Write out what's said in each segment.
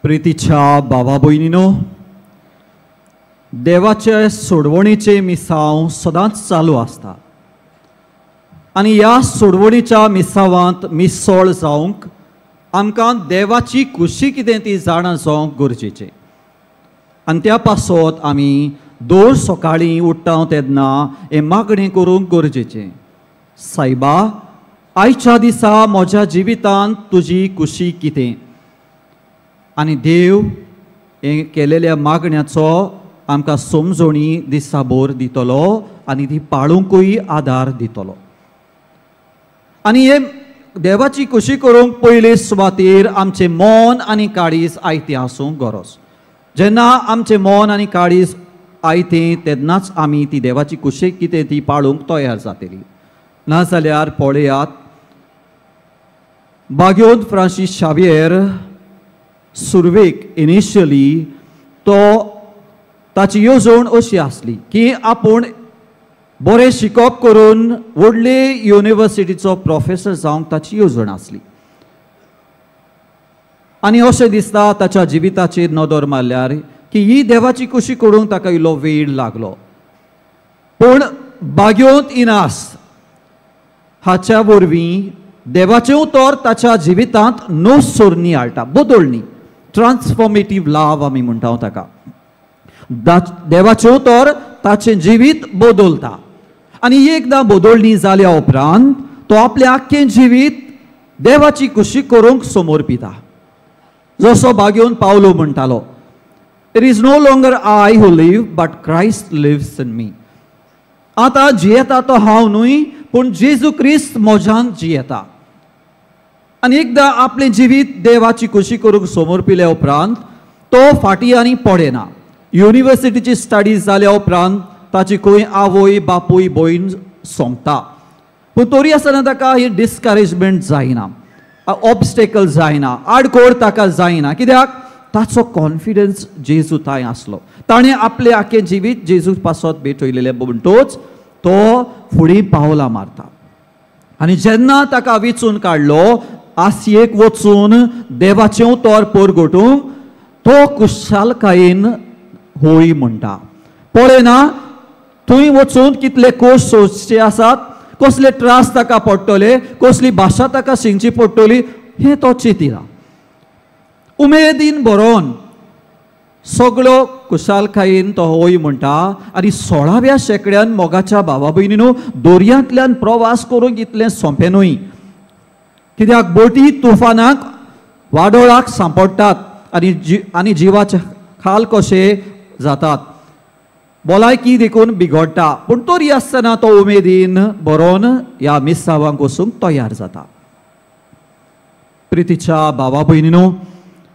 प्रितीच्या भावा भयणीनो, देवाचे सोडवणीचे मिसाव सदांच चालू आसता आनी ह्या सोडवणीच्या मिसावांत मिसळ जावंक आमकां देवाची खुशी कितें ती जाणा जावंक गरजेचें। आनी त्या पासत आमी दर सकाळीं उठ्ठा तेन्ना हें मागणें करूंक गरजेचें, सायबा आयच्या दिसा म्हज्या जिवितांत तुजी खुशी कितें? आनी देव हे केलेल्या मागण्याचो आमकां समजणी दिसाभर दितलो आनी ती पाळूंकूय आदार दितलो। आनी हे देवाची खुशी करूंक पयले सुवातेर आमचें मन आनी काळीज आयतें आसूंक गरज। जेन्ना आमचें मन आनी काळीज आयतें तेन्नाच आमी ती देवाची खुशी कितें ती पाळूंक तयार जातली। नाजाल्यार पळयात, बागोंद फ्रांसीस शावेर सुरवेक इनिशियली ताची येवजण अशी आसली की आपूण बरें शिकप करून व्हडले युनिवर्सिटीचो प्रोफेसर जावंक ताची येवजण आसली। आनी अशें दिसता ताच्या जिविताचेर नदर मारल्यार की ही देवाची खुशी करूंक ताका इल्लो वेळ लागलो। पूण बागोंद इनास हाच्या वरवीं देवाचें उतर ताच्या जिवितांत नो सोरणी हाडटा, बदलणी, ट्रान्सफॉर्मेटीव लाव आमी म्हणटा ताका। देवाचें उतर ताचें जिवीत बदलता आनी एकदां बदलणी जाल्या उपरांत तो आपलें आख्खें जिवीत देवाची खुशी करूंक समर्पिता। जसो बागोंद पावलो म्हणटालो, it is no longer I who live but Christ lives in me. आतां जियेता तो हांव न्हय, पूण जेजू क्रिस्त म्हज्यान जियेता। आनी एकदां आपलें जिवीत देवाची खुशी करूंक समर्पिल्या उपरांत तो फाटीं आनी पडेना। युनिवर्सिटीची स्टडीज जाल्या उपरांत ताची खंय आवय बापूय भयण सोंपता, पूण तरी आसतना ताका ही डिस्करेजमेंट जायना, ऑब्स्टेकल जायना, आडखोड ताका जायना। कित्याक? ताचो कॉन्फिडन्स जेजू थंय आसलो। ताणें आपलें आख्खें जिवीत जेजू पासत भेटयलेलें म्हणटूच तो फुडें पावलां मारता। आनी जेन्ना ताका वेंचून काडलो आसयेक वचून देवाचें उतर परगटूंक, तो खुशालकायेन होय म्हणटा। पळयना थंय वचून कितले कोश सोंसचे आसात, कसले त्रास ताका पडटले, कसली भाशा ताका शिंगची पडटली, हें तो चिंतिना। उमेदीन बरोवन सगळो खुशालकायेन तो होय म्हणटा। आनी 16व्या शेंकड्यान मोगाच्या भावा भयणीनो, दर्यांतल्यान प्रवास करूंक इतलें सोंपें न्हय। कित्याक बोटी तुफानाक वादळाक सांपडटात आनी जिवाचे हाल कशे जातात, भलायकी देखून बिगडटा, पूण तरी आसतना तो उमेदीन बरोवन ह्या मिसावांक वचूंक तयार जाता। प्रितीच्या भावा भयणीनो,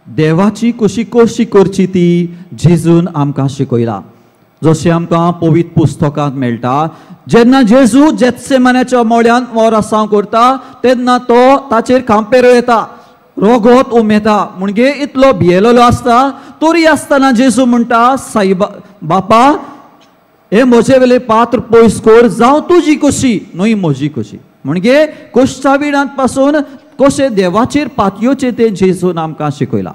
देवाची खुशी कशी करची ती जेजून आमकां शिकयला। जशें आमकां पवित्र पुस्तकांत मेळटा, जेन्ना जेजू जेत्सेमानेच्या मोळ्यांत मोरासांव करता तेन्ना तो ताचेर खांपेर येता, रोगोत उमेता, म्हणजे इतलो भियेलेलो आसता। तरी आसतना जेजू म्हणटा, साईबा बापा, हे म्हजे वेले पात्र पयस कर, जावं तुजी खुशी न्हय म्हजी खुशी। म्हणजे कश्टा विणांत पासून कशें देवाचेर पातयोचें तें जेजून आमकां शिकयला।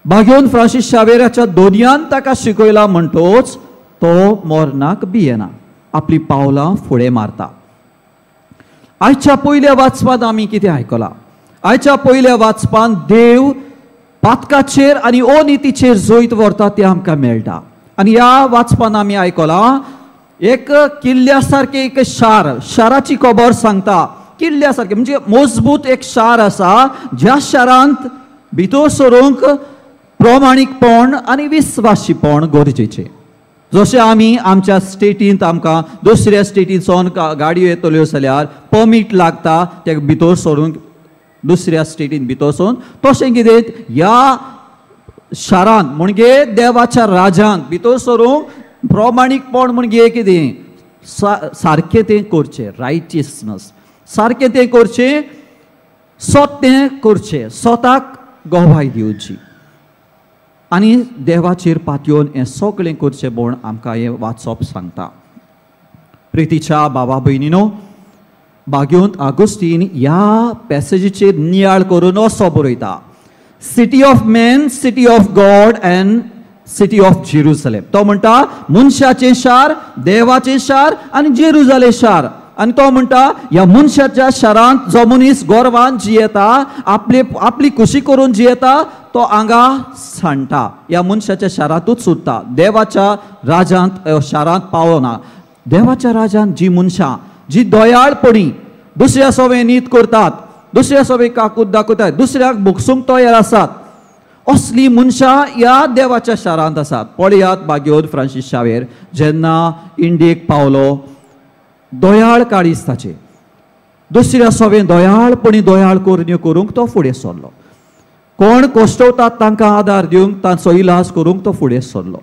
बागोंद फ्रांसीस शावेराच्या दोनयान ताका शिकयला म्हणटोच तो मरणाक भियेना, आपली पावलां फुडें मारता। आयच्या पयल्या वाचपांत आमी कितें आयकलां? आयच्या पयल्या वाचपांत देव पातकाचेर आनी अनितीचेर जैत व्हरता तें आमकां मेळटा। आनी ह्या वाचपांत आमी आयकलां, एक किल्ल्या सारकें एक शाराची खबर सांगता। किल्ल्या सारकें म्हणजे मजबूत एक शार आसा, ज्या शारांत भितर सरूंक प्रमाणीकपण आनी विस्वासीपण गरजेचें। जशें आमी आमच्या स्टेटींत आमकां दुसऱ्या स्टेटींतसून गाडयो येतल्यो जाल्यार परमीट लागता ते भितर सरूंक दुसऱ्या स्टेटींत भितर सरून, तशें कितें ह्या शारांत म्हणजे देवाच्या राज्यांत भितर सरूंक प्रमाणीकपण म्हणजे कितें? सारकें तें करचें, रायटियसनस, सारकें तें करचें, सत्य करचें, स्वताक गोवाय दिवची आनी देवाचेर पातयोवन हें सगळें करचें म्हूण आमकां हें वाचप सांगता। प्रितीच्या भावा भयणीनो, बागोंद आगोस्तीन ह्या पॅसेजीचेर नियाळ करून असो बरयता, city of man, city of God and city of Jerusalem. तो म्हणटा मनशाचे शार, देवाचे शार आणि जेरुसलेम शार. आणि तो म्हणटा ह्या मनशाच्या शारांत जो मनीस गोरवान जियेता, आपली खुशी करून जियेता, तो हांगा सांडटा, ह्या मनशाच्या शारांतूच सुट्टा, देवाच्या राजांत शारांत पावना. देवाच्या राजांत जी मनशां जी दयाळपणी दुसऱ्या सोबे नीत करतात, दुसऱ्या सोबे काकूत दाखयतात, दुसऱ्याक भोगसूंक तयार आसात, असली मनशां ह्या देवाच्या शारांत आसात. पळयात भाग्योद फ्रांसीस शावेर जेन्ना इंडियेक पावलो, दयाळ काळिस्ताचे दुसऱ्या सोबे दयाळपणी दयाळ करण्यो करूंक तो फुडें सरलो. कोण कोश्टवतात तांकां आदार दिवंक, तांचो इलाज करूंक तो फुडें सरलो.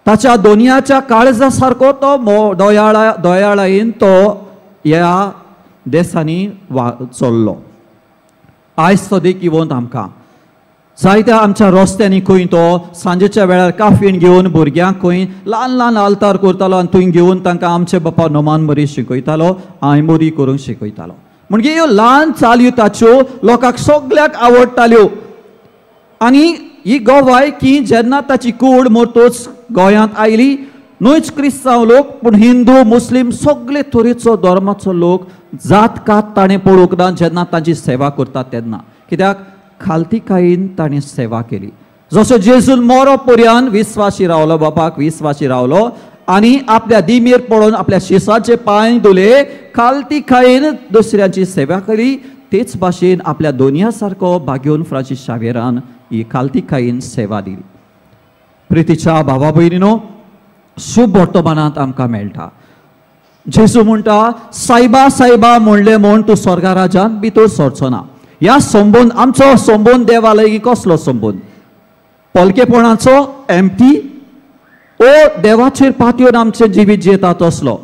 ताच्या दोनयाच्या काळजा सारको तो दयाळायेन तो ह्या देशांनी चल्लो. आयज तो देख इवंत आमकां जायत्या आमच्या रस्त्यांनी खंय तो सांजेच्या वेळार काफीन घेवन भुरग्यांक खंय ल्हान ल्हान आल्तार करतालो आनी थंय घेवन तांकां आमचे बापा नमान मरी शिकयतालो, आयमोरी करूंक शिकयतालो. म्हणजे ह्यो ल्हान चालयो ताच्यो लोकांक सगळ्याक आवडटाल्यो. आनी ही गोवाय की जेन्ना ताची कूड मोर्तोच गोंयांत आयली, न्हूच क्रिस्तांव लोक पूण हिंदू मुस्लीम सगळे तरेचो धर्माचो लोक जात कात ताणें पळोवंक ना जेन्ना तांची सेवा करतात तेन्ना. कित्याक खालतीकायेन ताणें सेवा केली. जसो जेजून मोरो पर्यंत विस्वासी रावलो, बापाक विस्वासी रावलो आनी आपल्या दिमेर पळोवन आपल्या शिसाचे पांय धुले, खालतीकायेन दुसऱ्यांची सेवा केली. तेच भाशेन आपल्या दोनया सारको भाग्योन फ्रांसीस शावेरान ही खालतीकायेन सेवा दिली. प्रितीच्या भावा भयणीनो, शुभ वर्तमानांत आमकां मेळटा. जेजू म्हणटा सायबा सायबा म्हणले म्हूण तूं स्वर्गा राजांत भितर सरचो ना. ह्या संबंद आमचो संबंद देवालय कसलो संबंद? पलकेपणाचो, एम्प्टी, ओ देवाचेर पातयेवन आमचें जिवीत जियेता तसलो?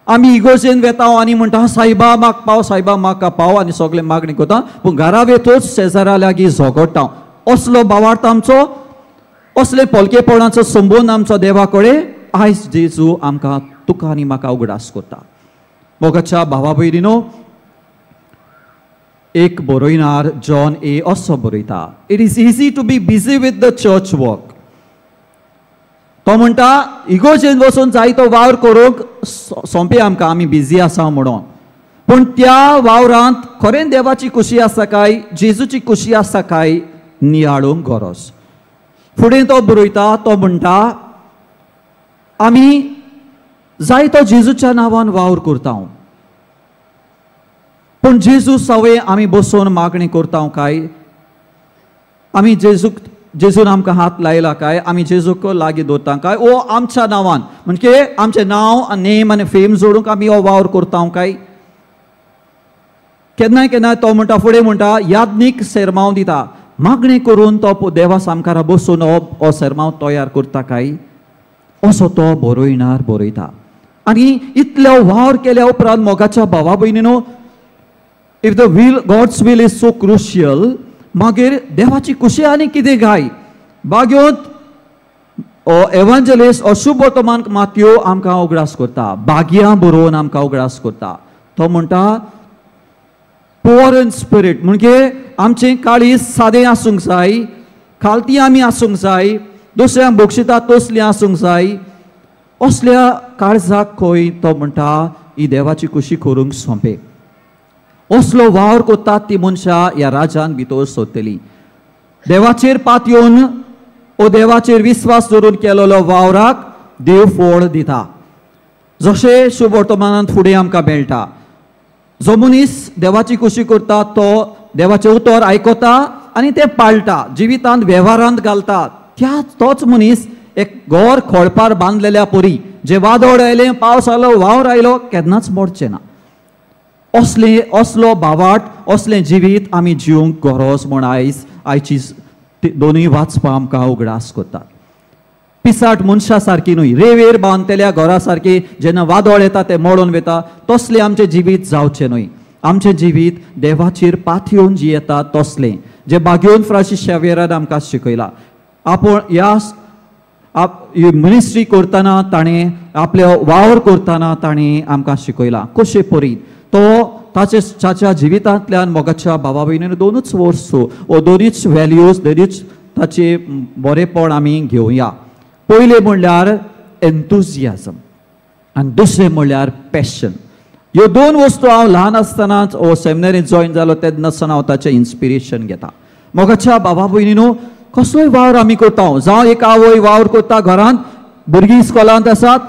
आमी इगोजेन वेता आनी म्हणटा सायबा म्हाका पाव, सायबा म्हाका पाव आनी सगळे मागणी करता, पूण घरा वेतूच शेजाऱ्या लागीं झगडटा. असलो भावार्थ आमचो, असले पलकेपणाचो संबंद आमचो देवा कडेन आयज जेजू आमकां तुका आनी म्हाका उगडास करता. मोगाच्या भावा भयणीनो, एक बरोयणार जॉन ए असो बरयता, it is easy to be busy with the church work. तो म्हणटा इगोजेन वचून जायतो वावर करूंक सोंपे आमकां, आमी बिजी आसा म्हणून, पूण त्या वावरांत खरें देवाची खुशी आसा काय, जेजूची खुशी आसा काय नियाळूंक गरज. फुडें तो बरयता, तो म्हणटा आमी जायतो जेजूच्या नांवान वावर करता, पूण जेजू सवे आमी बसून मागणी करता काय, आमी जेजून आमकां हात लायला काय, आमी जेजूक लागीं दवरता काय, ओ आमच्या नांवान म्हणजे आमचें नांव नेम आनी फेम जोडूंक आमी हो वावर करता काय. केन्नाय केन्नाय तो म्हणटा, फुडें म्हणटा याज्ञीक सेरमांव दिता, मागणी करून तो देवा सामकारा बसून हो सेरमांव तयार करता काय, असो तो बरोयणार बरयता. आनी इतलो वावर केल्या उपरांत मोगाच्या भावा भयणीनो, if the will God's will is so crucial, मागीर देवाची खुशी आनी कितें गाय. भाग्योत एवांजलिस्ट शुभ वर्तमान मातयो आमकां उगडास करता, भाग्यां बरोवन आमकां उगडास करता. तो म्हणटा पुअर इन स्पिरीट, म्हणजे आमचें काळीज सादें आसूंक जाय, खालती आमी आसूंक जाय, दुसऱ्यांक बक्षिता तसलीं आसूंक जाय. असल्या काळजाक खंय तो म्हणटा ही देवाची खुशी करूंक सोंपे. असलो वावर करतात ती मनशां ह्या राजान भितर सोदतली. देवाचेर पातयेवन ओ देवाचेर विस्वास दवरून केलेलो वावराक देव फळ दिता. जशें शुभ वर्तमानांत फुडें आमकां मेळटा, जो मनीस देवाची खुशी करता तो देवाचें उतर आयकता आनी तें पाळटा, जिवितांत वेव्हारांत घालता. तोच मनीस एक घर खोळपार बांदलेल्या परी, जे वादळ आयलें, पावस आयलो, वावर आयलो, केन्नाच मोडचें ना. असलो भावार्थ, असलें जिवीत आमी जिवंक गरज म्हूण आयची दोनूय वाचपां आमकां उगडास करतात. पिसाट मनशा सारकी न्हय, रेवेर बांदलेल्या घरा सारकी जेन्ना वादळ येता ते मोडून वता, तसलें आमचें जिवीत जावचें न्हय. आमचें जिवीत देवाचेर पातयेवन जियेता तसलें, जे भाग्योन फ्रांसीस शावेरान आमकां शिकयलां. आपूण ह्या मिनिस्ट्री करतना ताणें आपलो वावर करतना ताणें आमकां शिकयलां कशे परीन तो ताच्या जिवितांतल्यान मोगाच्या भावा भयणींनी दोनूच वस्तू ओ दोनूच व्हॅल्यूज दोनूच ताचे बरेपण आमी घेवया. पयले म्हणल्यार एन्थुजियाजम आनी दुसरें म्हणल्यार पॅशन. ह्यो दोन वस्तू हांव ल्हान आसतनाच ओ सेमिनारींत जॉयन जालो तेन्नासान हांव ताचें इन्स्पिरेशन घेता. मोगाच्या भावा भयणीनो, कसलोय वावर आमी करता, जावं एक आवय वावर करता घरांत, भुरगीं इस्कॉलांत आसात,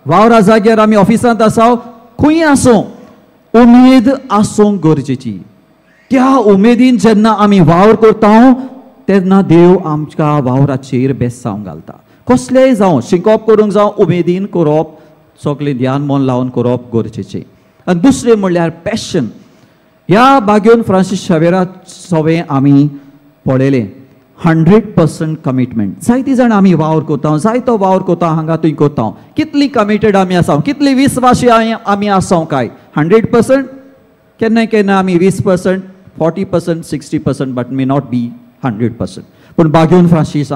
वावरा जाग्यार आमी ऑफिसांत आसा, खंय आसूं, उमेद आसूंक गरजेची. त्या उमेदीन जेन्ना आमी वावर करता तेन्ना देव आमच्या वावराचेर बेसांव घालता. कसलेंय जावं, शिकोवप करूंक जावं, उमेदीन करप, सगळें ध्यान मन लावन करप गरजेचें. आनी दुसरें म्हणल्यार पॅशन. ह्या बागेवन फ्रांसीस शावेरा सवें आमी पळयलें 100% कमिटमेंट. जायतीं जाण आमी वावर करता, जायतो वावर करता, हांगा थंय करता, कितली कमिटेड आमी आसा, कितली विस्वासी आमी आसा काय. 100% केन्ना केन्ना आमी 20%, 40%, 60%, बट मे नॉट बी 100%. पूण बागेवन फ्रांसीस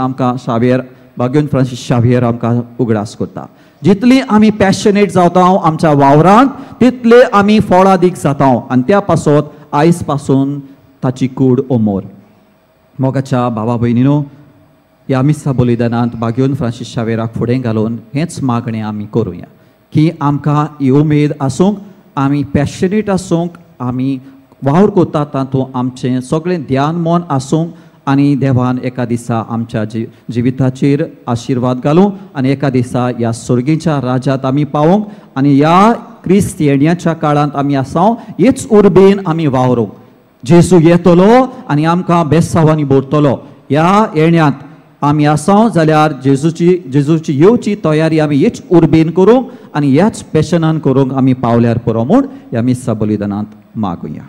शावेर आमकां उगडास करता. जितली आमी पॅशनेट जाता आमच्या वावरांत तितले आमी फळादीक जाता आनी त्या पासत आयज पासून ताची कूड ओमोर. मोगाच्या भावा भयणीनो, ह्या मिसा बलिदानांत बागेवन फ्रांसीस शावेराक फुडें घालून हेंच मागणें आमी करुया की आमकां ही उमेद आसूंक, आमी पॅशनेट आसूंक, आमी वावर करता तातूंत आमचें सगळें ध्यान मन आसूंक आनी देवान एका दिसा आमच्या जिविताचेर आशिर्वाद घालूं आनी एका दिसा ह्या सर्गेच्या राज्यांत आमी पावूंक आनी ह्या क्रिस्त येण्याच्या काळांत आमी आसां हेच उर्बेन आमी वावरूंक. जेजू येतलो आनी आमकां बेसांवांनी भरतलो. ह्या येण्यात आमी आसां जाल्यार जेजूची येवची तयारी आमी हेच उर्बेन करूंक आनी ह्याच पॅशनान करूंक आमी पावल्यार पुरो म्हूण ह्या मिसा बलिदानांत मागुया.